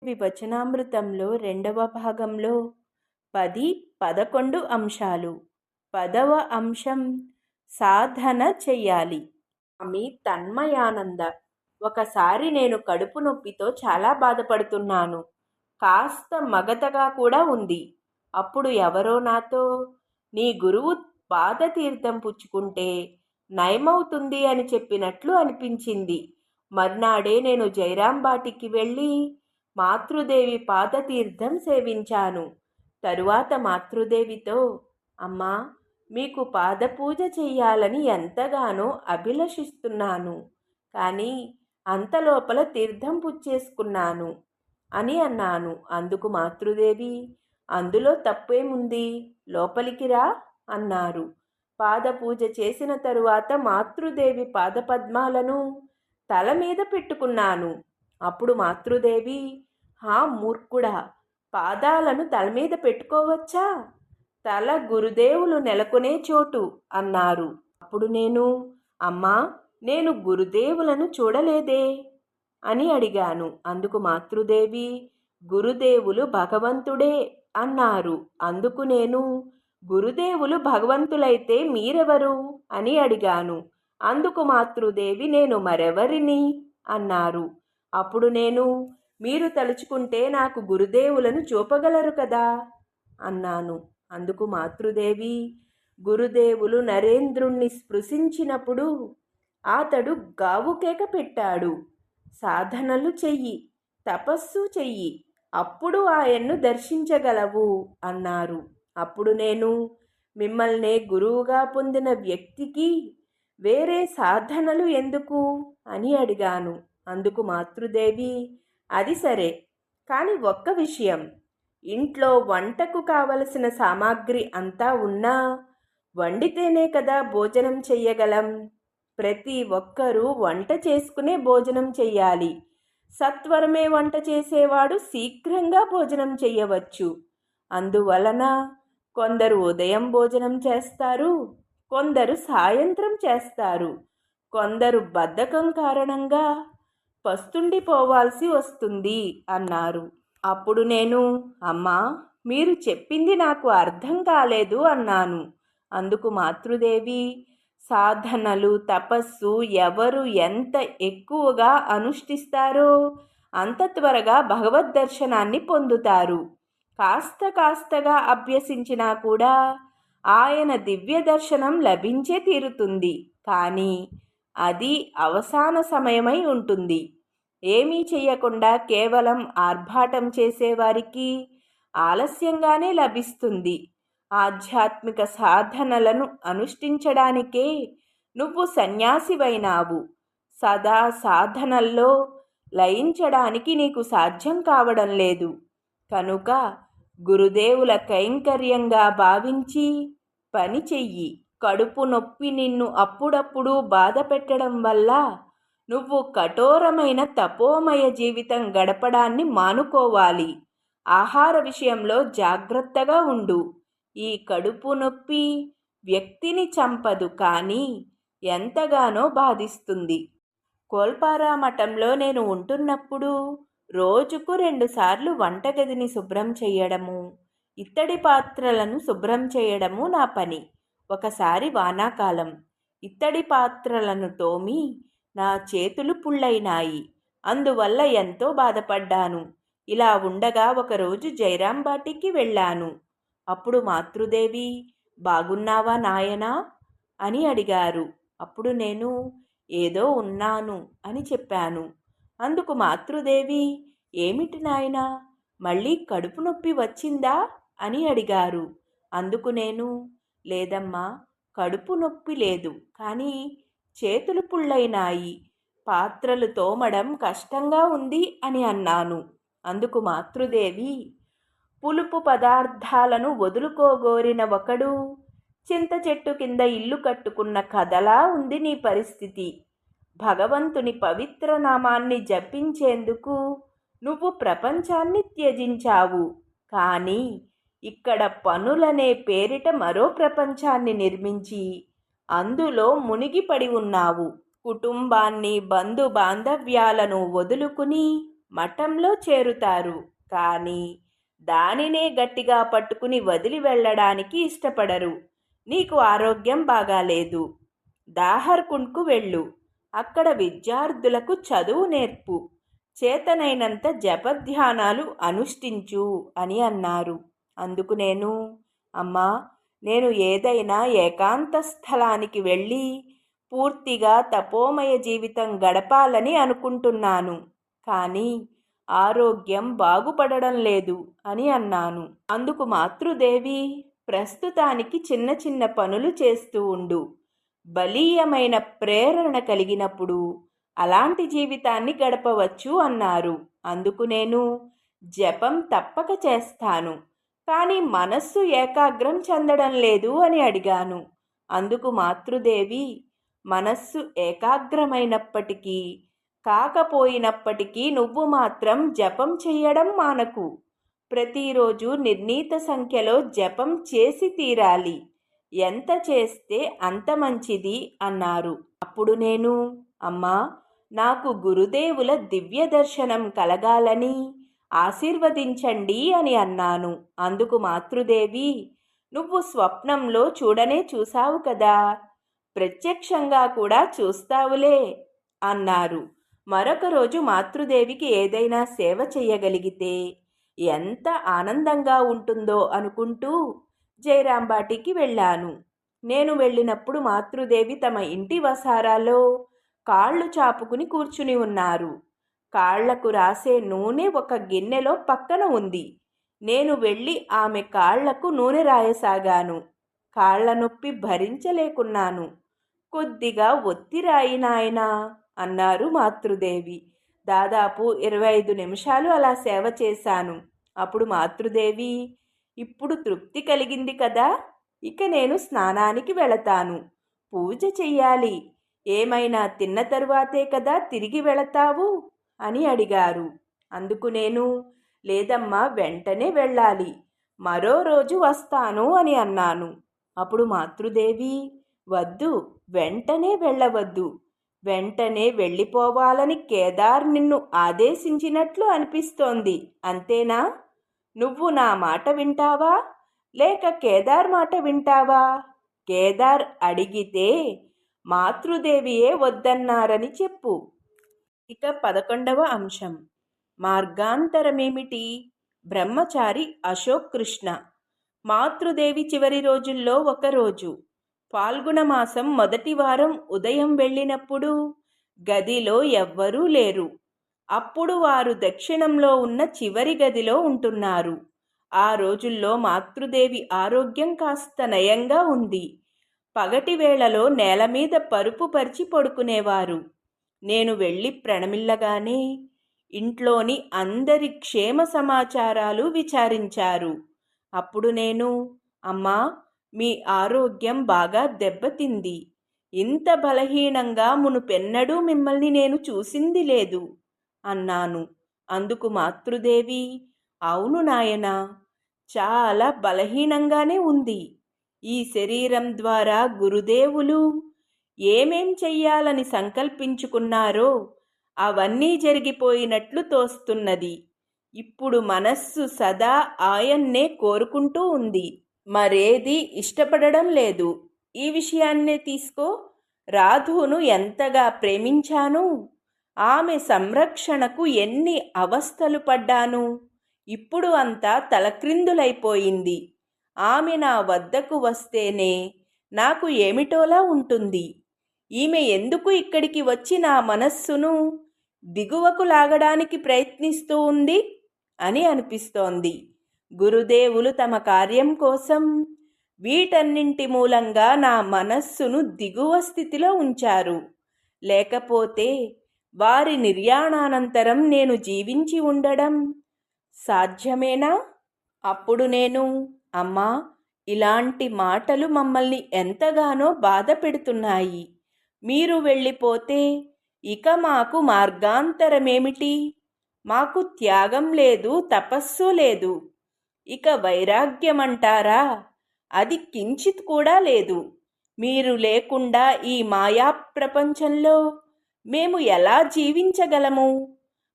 వివచనామృతంలో రెండవ భాగంలో 10, 11 అంశాలు. 10వ అంశం సాధన చెయ్యాలి. స్వామి తన్మయానంద. ఒకసారి నేను కడుపు నొప్పితో చాలా బాధపడుతున్నాను. కాస్త మగతగా కూడా ఉంది. అప్పుడు ఎవరో నాతో, నీ గురువు పాదతీర్థం పుచ్చుకుంటే నయమవుతుంది అని చెప్పినట్లు అనిపించింది. మర్నాడే నేను జైరాంబాటికి వెళ్ళి మాతృదేవి పాదతీర్థం సేవించాను. తరువాత మాతృదేవితో, అమ్మా, మీకు పాదపూజ చెయ్యాలని ఎంతగానో అభిలషిస్తున్నాను, కానీ అంతలోపల తీర్థం పుచ్చేసుకున్నాను అని అన్నాను. అందుకు మాతృదేవి, అందులో తప్పేముంది, లోపలికి రా అన్నారు. పాదపూజ చేసిన తరువాత మాతృదేవి పాదపద్మాలను తల మీద పెట్టుకున్నాను. అప్పుడు మాతృదేవి, హా మూర్ఖుడా, పాదాలను తల మీద పెట్టుకోవచ్చా? తల గురుదేవులు నెలకొనే చోటు అన్నారు. అప్పుడు నేను, అమ్మా, నేను గురుదేవులను చూడలేదే అని అడిగాను. అందుకు మాతృదేవి, గురుదేవులు భగవంతుడే అన్నారు. అందుకు నేను, గురుదేవులు భగవంతులైతే మీరెవరు అని అడిగాను. అందుకు మాతృదేవి, నేను మరెవరిని అన్నారు. అప్పుడు నేను, మీరు తలుచుకుంటే నాకు గురుదేవులను చూపగలరు కదా అన్నాను. అందుకు మాతృదేవి, గురుదేవులు నరేంద్రుణ్ణి స్పృశించినప్పుడు అతడు గావుకేక పెట్టాడు. సాధనలు చెయ్యి, తపస్సు చెయ్యి, అప్పుడు ఆయన్ను దర్శించగలవు అన్నారు. అప్పుడు నేను, మిమ్మల్నే గురువుగా పొందిన వ్యక్తికి వేరే సాధనలు ఎందుకు అని అడిగాను. అందుకు మాతృదేవి, అది సరే, కానీ ఒక్క విషయం, ఇంట్లో వంటకు కావలసిన సామాగ్రి అంతా ఉన్నా వండితేనే కదా భోజనం చెయ్యగలం. ప్రతి ఒక్కరూ వంట చేసుకునే భోజనం చెయ్యాలి. సత్వరమే వంట చేసేవాడు శీఘ్రంగా భోజనం చెయ్యవచ్చు. అందువలన కొందరు ఉదయం భోజనం చేస్తారు, కొందరు సాయంత్రం చేస్తారు, కొందరు బద్ధకం కారణంగా పస్తుండిపోవాల్సి వస్తుంది అన్నారు. అప్పుడు నేను, అమ్మా, మీరు చెప్పింది నాకు అర్థం కాలేదు అన్నాను. అందుకు మాతృదేవి, సాధనలు, తపస్సు ఎవరు ఎంత ఎక్కువగా అనుష్ఠిస్తారో అంత త్వరగా భగవద్ దర్శనాన్ని పొందుతారు. కాస్త కాస్తగా అభ్యసించినా కూడా ఆయన దివ్య దర్శనం లభించే తీరుతుంది. కానీ అది అవసాన సమయమై ఉంటుంది. ఏమీ చెయ్యకుండా కేవలం ఆర్భాటం చేసేవారికి ఆలస్యంగానే లభిస్తుంది. ఆధ్యాత్మిక సాధనలను అనుష్ఠించడానికే నువ్వు సన్యాసివైనావు. సదా సాధనల్లో లయించడానికి నీకు సాధ్యం కావడం లేదు. కనుక గురుదేవుల కైంకర్యంగా భావించి పని చెయ్యి. కడుపు నొప్పి నిన్ను అప్పుడప్పుడు బాధ పెట్టడం వల్ల నువ్వు కఠోరమైన తపోమయ జీవితం గడపడాన్ని మానుకోవాలి. ఆహార విషయంలో జాగ్రత్తగా ఉండు. ఈ కడుపు నొప్పి వ్యక్తిని చంపదు, కానీ ఎంతగానో బాధిస్తుంది. కోల్పారా మఠంలో నేను ఉంటున్నప్పుడు రోజుకు 2 సార్లు వంటగదిని శుభ్రం చేయడము, ఇత్తడి పాత్రలను శుభ్రం చేయడము నా పని. ఒకసారి వానాకాలం ఇత్తడి పాత్రలను తోమి నా చేతులు పుళ్ళైనాయి. అందువల్ల ఎంతో బాధపడ్డాను. ఇలా ఉండగా ఒకరోజు జైరాంబాటికి వెళ్ళాను. అప్పుడు మాతృదేవి, బాగున్నావా నాయనా అని అడిగారు. అప్పుడు నేను, ఏదో ఉన్నాను అని చెప్పాను. అందుకు మాతృదేవి, ఏమిటి నాయనా, మళ్ళీ కడుపు నొప్పి వచ్చిందా అని అడిగారు. అందుకు నేను, లేదమ్మా, కడుపు నొప్పి లేదు, కానీ చేతులు పుళ్ళైనాయి, పాత్రలు తోమడం కష్టంగా ఉంది అని అన్నాను. అందుకు మాతృదేవి, పులుపు పదార్థాలను వదులుకోగోరిన ఒకడు చింత చెట్టు కింద ఇల్లు కట్టుకున్న కథలా ఉంది నీ పరిస్థితి. భగవంతుని పవిత్ర నామాన్ని జపించేందుకు నువ్వు ప్రపంచాన్ని త్యజించావు, కానీ ఇక్కడ పనులనే పేరిట మరో ప్రపంచాన్ని నిర్మించి అందులో మునిగిపడి ఉన్నావు. కుటుంబాన్ని, బంధు బాంధవ్యాలను వదులుకుని మఠంలో చేరుతారు, కానీ దానినే గట్టిగా పట్టుకుని వదిలి వెళ్ళడానికి ఇష్టపడరు. నీకు ఆరోగ్యం బాగాలేదు, దాహర్కుండ్కు వెళ్ళు, అక్కడ విద్యార్థులకు చదువు నేర్పు, చేతనైనంత జపధ్యానాలు అనుష్ఠించు అని అన్నారు. అందుకు నేను, అమ్మా, నేను ఏదైనా ఏకాంత స్థలానికి వెళ్ళి పూర్తిగా తపోమయ జీవితం గడపాలని అనుకుంటున్నాను, కానీ ఆరోగ్యం బాగుపడడం లేదు అని అన్నాను. అందుకు మాతృదేవి, ప్రస్తుతానికి చిన్న చిన్న పనులు చేస్తూ ఉండు, బలీయమైన ప్రేరణ కలిగినప్పుడు అలాంటి జీవితాన్ని గడపవచ్చు అన్నారు. అందుకు నేను, జపం తప్పక చేస్తాను, కానీ మనస్సు ఏకాగ్రం చెందడం లేదు అని అడిగాను. అందుకు మాతృదేవి, మనస్సు ఏకాగ్రమైనప్పటికీ కాకపోయినప్పటికీ నువ్వు మాత్రం జపం చెయ్యడం మానకు. ప్రతిరోజు నిర్ణీత సంఖ్యలో జపం చేసి తీరాలి, ఎంత చేస్తే అంత మంచిది అన్నారు. అప్పుడు నేను, అమ్మా, నాకు గురుదేవుల దివ్య దర్శనం కలగాలని ఆశీర్వదించండి అని అన్నాను. అందుకు మాతృదేవి, నువ్వు స్వప్నంలో చూడనే చూసావు కదా, ప్రత్యక్షంగా కూడా చూస్తావులే అన్నారు. మరొక రోజు మాతృదేవికి ఏదైనా సేవ చెయ్యగలిగితే ఎంత ఆనందంగా ఉంటుందో అనుకుంటూ జయరాంబాటికి వెళ్ళాను. నేను వెళ్ళినప్పుడు మాతృదేవి తమ ఇంటి వసారాలో కాళ్ళు చాపుకుని కూర్చుని ఉన్నారు. కాళ్లకు రాసే నూనె ఒక గిన్నెలో పక్కన ఉంది. నేను వెళ్ళి ఆమె కాళ్లకు నూనె రాయసాగాను. కాళ్ల నొప్పి భరించలేకున్నాను. కొద్దిగా ఒత్తి రాయి నాయనా అన్నారు మాతృదేవి. దాదాపు 25 నిమిషాలు అలా సేవ చేశాను. అప్పుడు మాతృదేవి, ఇప్పుడు తృప్తి కలిగింది కదా, ఇక నేను స్నానానికి వెళతాను, పూజ చెయ్యాలి, ఏమైనా తిన్న తరువాతే కదా తిరిగి వెళతావు అని అడిగారు. అందుకు నేను, లేదమ్మా, వెంటనే వెళ్ళాలి, మరో రోజు వస్తాను అని అన్నాను. అప్పుడు మాతృదేవి, వద్దు, వెంటనే వెళ్ళవద్దు, వెంటనే వెళ్ళిపోవాలని కేదార్ నిన్ను ఆదేశించినట్లు అనిపిస్తోంది, అంతేనా? నువ్వు నా మాట వింటావా లేక కేదార్ మాట వింటావా? కేదార్ అడిగితే మాతృదేవియే వద్దన్నారని చెప్పు. ఇక 11వ అంశం, మార్గాంతరమేమిటి? బ్రహ్మచారి అశోక్ కృష్ణ. మాతృదేవి చివరి రోజుల్లో ఒకరోజు ఫాల్గుణ మాసం మొదటి వారం ఉదయం వెళ్ళినప్పుడు గదిలో ఎవ్వరూ లేరు. అప్పుడు వారు దక్షిణంలో ఉన్న చివరి గదిలో ఉంటున్నారు. ఆ రోజుల్లో మాతృదేవి ఆరోగ్యం కాస్త నయంగా ఉంది. పగటి వేళలో నేల మీద పరుపు పరిచి పడుకునేవారు. నేను వెళ్ళి ప్రణమిల్లగానే ఇంట్లోని అందరి క్షేమ సమాచారాలు విచారించారు. అప్పుడు నేను, అమ్మా, మీ ఆరోగ్యం బాగా దెబ్బతింది, ఇంత బలహీనంగా మునుపెన్నడూ మిమ్మల్ని నేను చూసింది లేదు అన్నాను. అందుకు మాతృదేవి, అవును నాయనా, చాలా బలహీనంగానే ఉంది. ఈ శరీరం ద్వారా గురుదేవులు ఏమేం చెయ్యాలని సంకల్పించుకున్నారో అవన్నీ జరిగిపోయినట్లు తోస్తున్నది. ఇప్పుడు మనస్సు సదా ఆయన్నే కోరుకుంటూ ఉంది, మరేది ఇష్టపడడం లేదు. ఈ విషయాన్నే తీసుకో. రాధును ఎంతగా ప్రేమించాను, ఆమె సంరక్షణకు ఎన్ని అవస్థలు పడ్డాను. ఇప్పుడు అంతా తలక్రిందులైపోయింది. ఆమె నా వద్దకు వస్తేనే నాకు ఏమిటోలా ఉంటుంది. ఈమె ఎందుకు ఇక్కడికి వచ్చి నా మనస్సును దిగువకు లాగడానికి ప్రయత్నిస్తూ ఉంది అని అనిపిస్తోంది. గురుదేవులు తమ కార్యం కోసం వీటన్నింటి మూలంగా నా మనస్సును దిగువ స్థితిలో ఉంచారు. లేకపోతే వారి నిర్యాణానంతరం నేను జీవించి ఉండడం సాధ్యమేనా? అప్పుడు నేను, అమ్మా, ఇలాంటి మాటలు మమ్మల్ని ఎంతగానో బాధ పెడుతున్నాయి. మీరు వెళ్ళిపోతే ఇక మాకు మార్గాంతరమేమిటి? మాకు త్యాగం లేదు, తపస్సు లేదు. ఇక వైరాగ్యమంటారా, అది కించిత్ కూడా లేదు. మీరు లేకుండా ఈ మాయా ప్రపంచంలో మేము ఎలా జీవించగలము?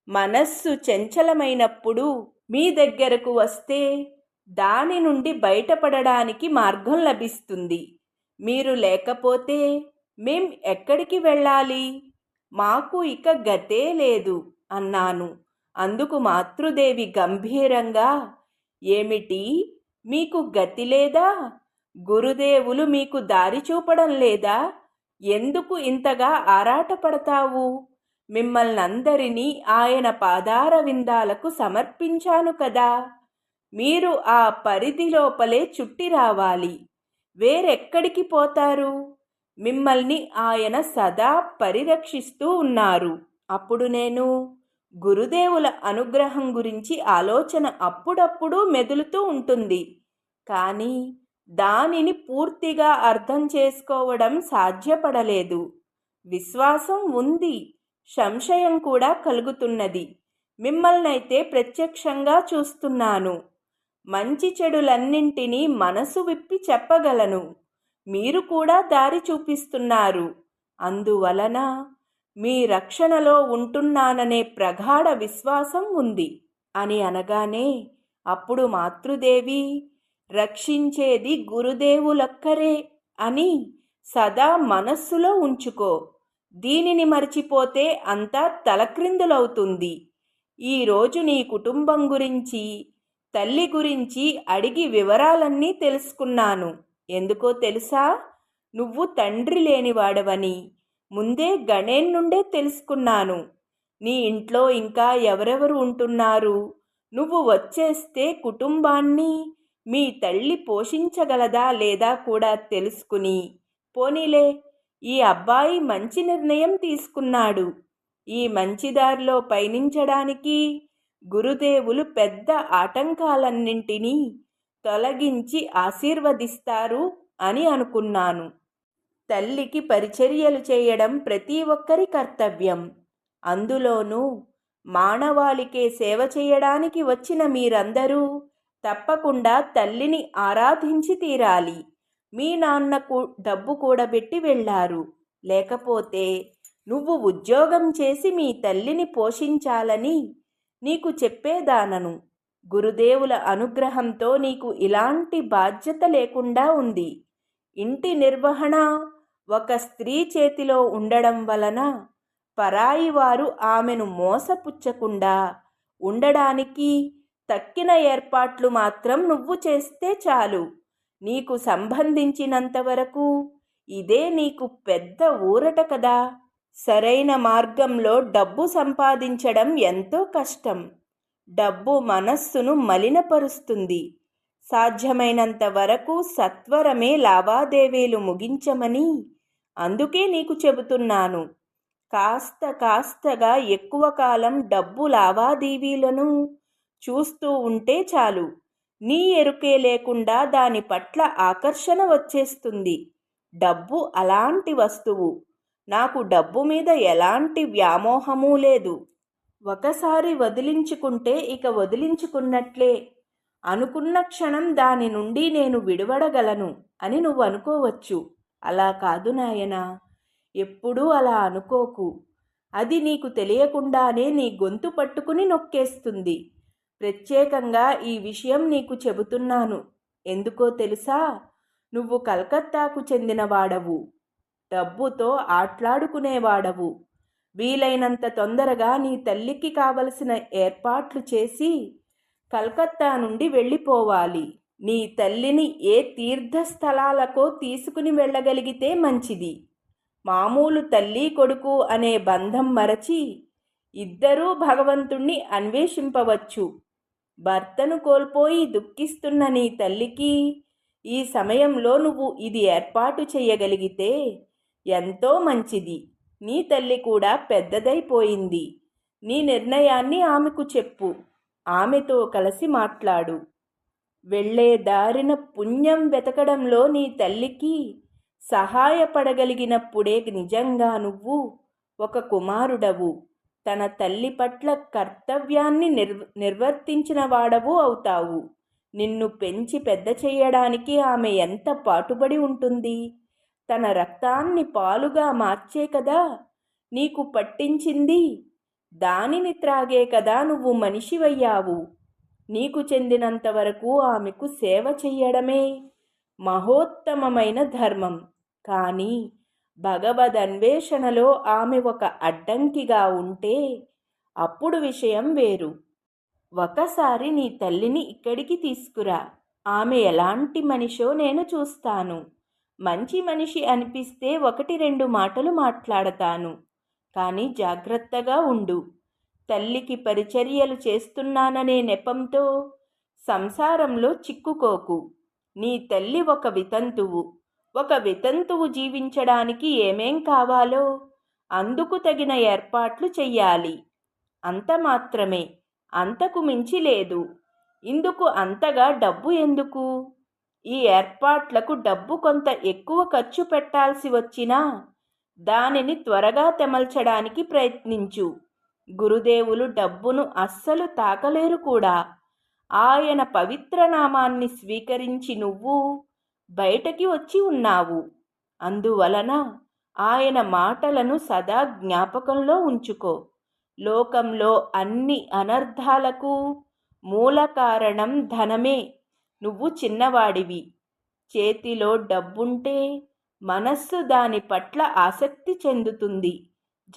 మనస్సు చంచలమైనప్పుడు మీ దగ్గరకు వస్తే దాని నుండి బయటపడడానికి మార్గం లభిస్తుంది. మీరు లేకపోతే మేం ఎక్కడికి వెళ్ళాలి? మాకు ఇక గతే లేదు అన్నాను. అందుకు మాతృదేవి గంభీరంగా, ఏమిటి, మీకు గతి లేదా? గురుదేవులు మీకు దారి చూపడం లేదా? ఎందుకు ఇంతగా ఆరాటపడతావు? మిమ్మల్నందరినీ ఆయన పాదార విందాలకు సమర్పించాను కదా. మీరు ఆ పరిధి లోపలే చుట్టి రావాలి. వేరెక్కడికి పోతారు? మిమ్మల్ని ఆయన సదా పరిరక్షిస్తూ ఉన్నారు. అప్పుడు నేను గురుదేవుల అనుగ్రహం గురించి ఆలోచన అప్పుడప్పుడు మెదులుతూ ఉంటుంది. కానీ దానిని పూర్తిగా అర్థం చేసుకోవడం సాధ్యపడలేదు. విశ్వాసం ఉంది, సంశయం కూడా కలుగుతున్నది. మిమ్మల్నైతే ప్రత్యక్షంగా చూస్తున్నాను. మంచి చెడులన్నింటినీ మనసు విప్పి చెప్పగలను. మీరు కూడా దారి చూపిస్తున్నారు. అందువలన మీ రక్షణలో ఉంటున్నాననే ప్రగాఢ విశ్వాసం ఉంది అని అనగానే అప్పుడు మాతృదేవి, రక్షించేది గురుదేవులొక్కరే అని సదా మనస్సులో ఉంచుకో. దీనిని మర్చిపోతే అంతా తలక్రిందులవుతుంది. ఈరోజు నీ కుటుంబం గురించి, తల్లి గురించి అడిగి వివరాలన్నీ తెలుసుకున్నాను. ఎందుకో తెలుసా? నువ్వు తండ్రి లేనివాడవని ముందే గణేన్ నుండే తెలుసుకున్నాను. నీ ఇంట్లో ఇంకా ఎవరెవరు ఉంటున్నారు? నువ్వు వచ్చేస్తే కుటుంబాన్ని మీ తల్లి పోషించగలదా లేదా కూడా తెలుసుకుని, పోనీలే, ఈ అబ్బాయి మంచి నిర్ణయం తీసుకున్నాడు, ఈ మంచిదారిలో పయనించడానికి గురుదేవులు పెద్ద ఆటంకాలన్నింటినీ తొలగించి ఆశీర్వదిస్తారు అని అనుకున్నాను. తల్లికి పరిచర్యలు చేయడం ప్రతి ఒక్కరి కర్తవ్యం. అందులోనూ మానవాళికే సేవ చేయడానికి వచ్చిన మీరందరూ తప్పకుండా తల్లిని ఆరాధించి తీరాలి. మీ నాన్నకు డబ్బు కూడబెట్టి వెళ్ళారు. లేకపోతే నువ్వు ఉద్యోగం చేసి మీ తల్లిని పోషించాలని నీకు చెప్పేదానను. గురుదేవుల అనుగ్రహంతో నీకు ఇలాంటి బాధ్యత లేకుండా ఉంది. ఇంటి నిర్వహణ ఒక స్త్రీ చేతిలో ఉండడం వలన పరాయి వారు ఆమెను మోసపుచ్చకుండా ఉండడానికి తక్కిన ఏర్పాట్లు మాత్రం నువ్వు చేస్తే చాలు. నీకు సంబంధించినంతవరకు ఇదే నీకు పెద్ద ఊరట కదా. సరైన మార్గంలో డబ్బు సంపాదించడం ఎంతో కష్టం. డబ్బు మనస్సును మలినపరుస్తుంది. సాధ్యమైనంత వరకు సత్వరమే లావాదేవీలు ముగించమని అందుకే నీకు చెబుతున్నాను. కాస్తగా ఎక్కువ కాలం డబ్బు లావాదేవీలను చూస్తూ ఉంటే చాలు. నీ ఎరుకే లేకుండా దాని పట్ల ఆకర్షణ వచ్చేస్తుంది. డబ్బు అలాంటి వస్తువు. నాకు డబ్బు మీద ఎలాంటి వ్యామోహమూ లేదు. ఒకసారి వదిలించుకుంటే ఇక వదిలించుకున్నట్లే. అనుకున్న క్షణం దాని నుండి నేను విడివడగలను అని నువ్వు అనుకోవచ్చు. అలా కాదు నాయనా, ఎప్పుడూ అలా అనుకోకు. అది నీకు తెలియకుండానే నీ గొంతు పట్టుకుని నొక్కేస్తుంది. ప్రత్యేకంగా ఈ విషయం నీకు చెబుతున్నాను. ఎందుకో తెలుసా? నువ్వు కలకత్తాకు చెందినవాడవు. డబ్బుతో ఆట్లాడుకునేవాడవు. వీలైనంత తొందరగా నీ తల్లికి కావలసిన ఏర్పాట్లు చేసి కలకత్తా నుండి వెళ్ళిపోవాలి. నీ తల్లిని ఏ తీర్థస్థలాలకో తీసుకుని వెళ్ళగలిగితే మంచిది. మామూలు తల్లి కొడుకు అనే బంధం మరచి ఇద్దరూ భగవంతుణ్ణి అన్వేషింపవచ్చు. భర్తను కోల్పోయి దుఃఖిస్తున్న నీ తల్లికి ఈ సమయంలో నువ్వు ఇది ఏర్పాటు చేయగలిగితే ఎంతో మంచిది. నీ తల్లి కూడా పెద్దదైపోయింది. నీ నిర్ణయాన్ని ఆమెకు చెప్పు. ఆమెతో కలిసి మాట్లాడు. వెళ్ళే దారిన పుణ్యం వెతకడంలో నీ తల్లికి సహాయపడగలిగినప్పుడే నిజంగా నువ్వు ఒక కుమారుడవు. తన తల్లి పట్ల కర్తవ్యాన్ని నిర్వర్తించిన వాడవు అవుతావు. నిన్ను పెంచి పెద్ద చేయడానికి ఆమె ఎంత పాటుపడి ఉంటుంది. తన రక్తాన్ని పాలుగా మార్చే కదా నీకు పట్టించింది. దానిని త్రాగే కదా నువ్వు మనిషివయ్యావు. నీకు చెందినంత వరకు ఆమెకు సేవ చెయ్యడమే మహోత్తమమైన ధర్మం. కానీ భగవదన్వేషణలో ఆమె ఒక అడ్డంకిగా ఉంటే అప్పుడు విషయం వేరు. ఒకసారి నీ తల్లిని ఇక్కడికి తీసుకురా. ఆమె ఎలాంటి మనిషో నేను చూస్తాను. మంచి మనిషి అనిపిస్తే 1-2 మాటలు మాట్లాడతాను. కానీ జాగ్రత్తగా ఉండు. తల్లికి పరిచర్యలు చేస్తున్నాననే నెపంతో సంసారంలో చిక్కుకోకు. నీ తల్లి ఒక వితంతువు. ఒక వితంతువు జీవించడానికి ఏమేం కావాలో అందుకు తగిన ఏర్పాట్లు చెయ్యాలి. అంత మాత్రమే, అంతకు మించి లేదు. ఇందుకు అంతగా డబ్బు ఎందుకు? ఈ ఏర్పాట్లకు డబ్బు కొంత ఎక్కువ ఖర్చు పెట్టాల్సి వచ్చినా దానిని త్వరగా తెమల్చడానికి ప్రయత్నించు. గురుదేవులు డబ్బును అస్సలు తాకలేరు కూడా. ఆయన పవిత్ర నామాన్ని స్వీకరించి నువ్వు బయటకి వచ్చి ఉన్నావు. అందువలన ఆయన మాటలను సదా జ్ఞాపకంలో ఉంచుకో. లోకంలో అన్ని అనర్థాలకు మూల కారణం ధనమే. నువ్వు చిన్నవాడివి. చేతిలో డబ్బుంటే మనస్సు దాని పట్ల ఆసక్తి చెందుతుంది.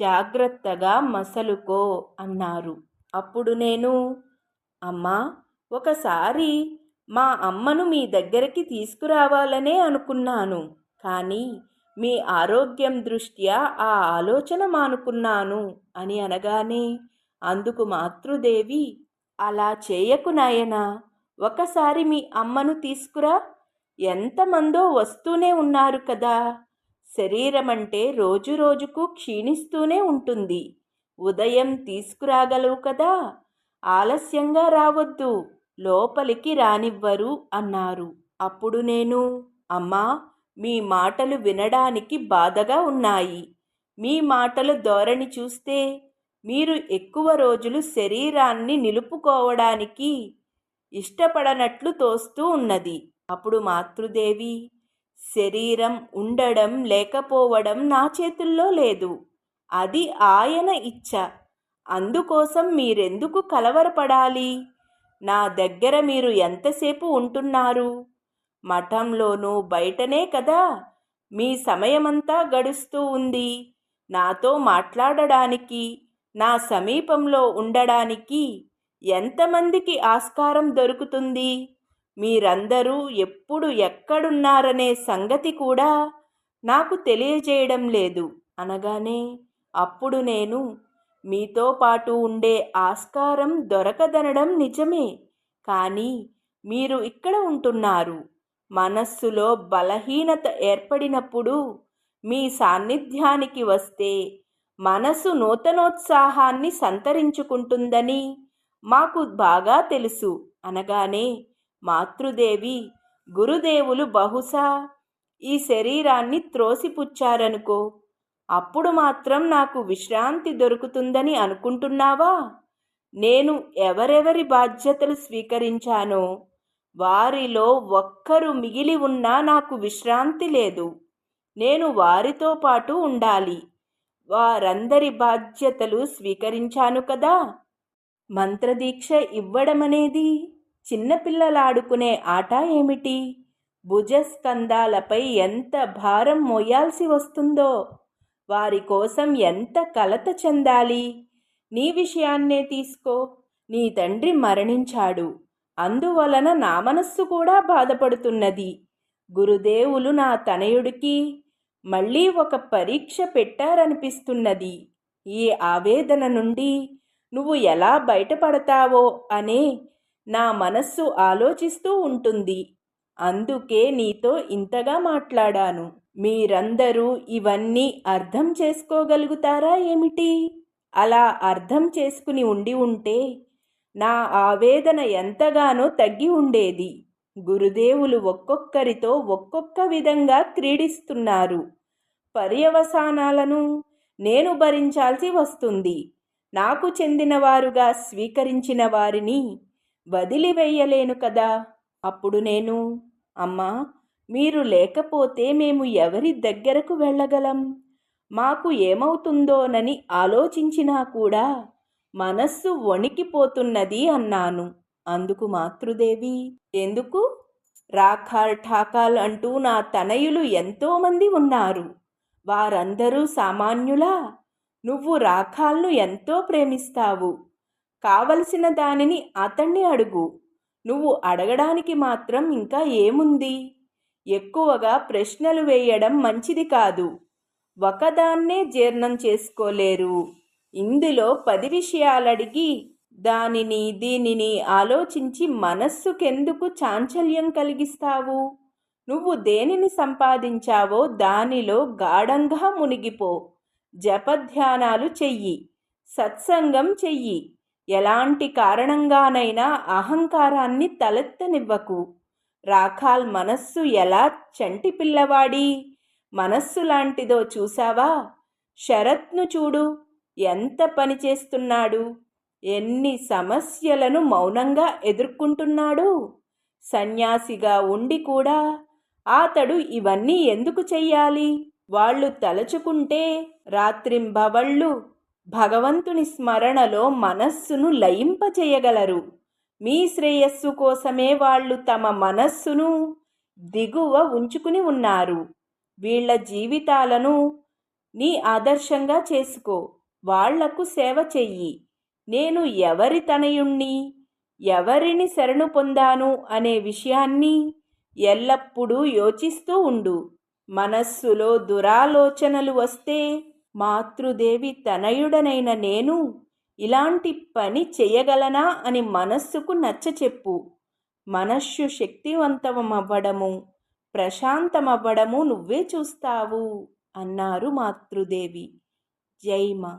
జాగ్రత్తగా మసలుకో అన్నారు. అప్పుడు నేను, అమ్మా, ఒకసారి మా అమ్మను మీ దగ్గరికి తీసుకురావాలనే అనుకున్నాను. కానీ మీ ఆరోగ్యం దృష్ట్యా ఆ ఆలోచన మానుకున్నాను అని అనగానే అందుకు మాతృదేవి, అలా చేయకు నాయనా. ఒకసారి మీ అమ్మను తీసుకురా. ఎంతమందో వస్తూనే ఉన్నారు కదా. శరీరమంటే రోజురోజుకు క్షీణిస్తూనే ఉంటుంది. ఉదయం తీసుకురాగలవు కదా. ఆలస్యంగా రావద్దు, లోపలికి రానివ్వరు అన్నారు. అప్పుడు నేను, అమ్మా, మీ మాటలు వినడానికి బాధగా ఉన్నాయి. మీ మాటల ధోరణి చూస్తే మీరు ఎక్కువ రోజులు శరీరాన్ని నిలుపుకోవడానికి ఇష్టపడనట్లు తోస్తూ ఉన్నది. అప్పుడు మాతృదేవి, శరీరం ఉండడం లేకపోవడం నా చేతుల్లో లేదు. అది ఆయన ఇచ్చ. అందుకోసం మీరెందుకు కలవరపడాలి? నా దగ్గర మీరు ఎంతసేపు ఉంటున్నారు? మఠంలోనూ బయటనే కదా మీ సమయమంతా గడుస్తూ ఉంది. నాతో మాట్లాడడానికి, నా సమీపంలో ఉండడానికి ఎంతమందికి ఆస్కారం దొరుకుతుంది? మీరందరూ ఎప్పుడు ఎక్కడున్నారనే సంగతి కూడా నాకు తెలియజేయడం లేదు అనగానే అప్పుడు నేను, మీతో పాటు ఉండే ఆస్కారం దొరకదనడం నిజమే. కానీ మీరు ఇక్కడ ఉంటున్నారు. మనస్సులో బలహీనత ఏర్పడినప్పుడు మీ సాన్నిధ్యానికి వస్తే మనసు నూతనోత్సాహాన్ని సంతరించుకుంటుందని మాకు బాగా తెలుసు అనగానే మాతృదేవి, గురుదేవులు బహుశా ఈ శరీరాన్ని త్రోసిపుచ్చారనుకో. అప్పుడు మాత్రం నాకు విశ్రాంతి దొరుకుతుందని అనుకుంటున్నావా? నేను ఎవరెవరి బాధ్యతలు స్వీకరించానో వారిలో ఒక్కరు మిగిలి ఉన్నా నాకు విశ్రాంతి లేదు. నేను వారితో పాటు ఉండాలి. వారందరి బాధ్యతలు స్వీకరించాను కదా. మంత్రదీక్ష ఇవ్వడమనేది చిన్నపిల్లలాడుకునే ఆట ఏమిటి? భుజస్కంధాలపై ఎంత భారం మోయాల్సి వస్తుందో, వారి కోసం ఎంత కలత చెందాలి. నీ విషయాన్నే తీసుకో. నీ తండ్రి మరణించాడు. అందువలన నా మనస్సు కూడా బాధపడుతున్నది. గురుదేవులు నా తనయుడికి మళ్ళీ ఒక పరీక్ష పెట్టారనిపిస్తున్నది. ఈ ఆవేదన నుండి నువ్వు ఎలా బయటపడతావో అనే నా మనస్సు ఆలోచిస్తూ ఉంటుంది. అందుకే నీతో ఇంతగా మాట్లాడాను. మీరందరూ ఇవన్నీ అర్థం చేసుకోగలుగుతారా ఏమిటి? అలా అర్థం చేసుకుని ఉంటే నా ఆవేదన ఎంతగానో తగ్గి ఉండేది. గురుదేవులు ఒక్కొక్కరితో ఒక్కొక్క విధంగా క్రీడిస్తున్నారు. పర్యవసానాలను నేను భరించాల్సి వస్తుంది. నాకు చెందినవారుగా స్వీకరించిన వారిని వదిలివేయలేను కదా. అప్పుడు నేను, అమ్మా, మీరు లేకపోతే మేము ఎవరి దగ్గరకు వెళ్ళగలం? మాకు ఏమవుతుందోనని ఆలోచించినా కూడా మనస్సు వణికిపోతున్నది అన్నాను. అందుకు మాతృదేవి, ఎందుకు? రాఖాల్ ఠాకాల్ అంటూ నా తనయులు ఎంతోమంది ఉన్నారు. వారందరూ సామాన్యులా? నువ్వు రాఖాల్ను ఎంతో ప్రేమిస్తావు. కావలసిన దానిని అతన్ని అడుగు. నువ్వు అడగడానికి మాత్రం ఇంకా ఏముంది? ఎక్కువగా ప్రశ్నలు వేయడం మంచిది కాదు. ఒకదాన్నే జీర్ణం చేసుకోలేరు. ఇందులో 10 విషయాలడిగి దానిని దీనిని ఆలోచించి మనస్సుకెందుకు చాంచల్యం కలిగిస్తావు? నువ్వు దేనిని సంపాదించావో దానిలో గాఢంగా మునిగిపో. జపధ్యానాలు చెయ్యి, సత్సంగం చెయ్యి. ఎలాంటి కారణంగానైనా అహంకారాన్ని తలెత్తనివ్వకు. రాఖాల్ మనస్సు ఎలా చంటి పిల్లవాడి మనస్సు లాంటిదో చూసావా? శరత్ను చూడు, ఎంత పని చేస్తున్నాడు, ఎన్ని సమస్యలను మౌనంగా ఎదుర్కొంటున్నాడు. సన్యాసిగా ఉండి కూడా అతడు ఇవన్నీ ఎందుకు చెయ్యాలి? వాళ్ళు తలచుకుంటే రాత్రింబవళ్ళు భగవంతుని స్మరణలో మనస్సును లయింపచేయగలరు. మీ శ్రేయస్సు కోసమే వాళ్ళు తమ మనస్సును దిగువ ఉంచుకుని ఉన్నారు. వీళ్ల జీవితాలను నీ ఆదర్శంగా చేసుకో. వాళ్లకు సేవ చెయ్యి. నేను ఎవరి తనయుణ్ణి, ఎవరిని శరణు పొందాను అనే విషయాన్ని ఎల్లప్పుడూ యోచిస్తూ ఉండు. మనస్సులో దురాలోచనలు వస్తే, మాతృదేవి తనయుడనైన నేను ఇలాంటి పని చెయ్యగలనా అని మనస్సుకు నచ్చచెప్పు. మనస్సు శక్తివంతమవ్వడము, ప్రశాంతమవ్వడము నువ్వే చూస్తావు అన్నారు మాతృదేవి. జై మా.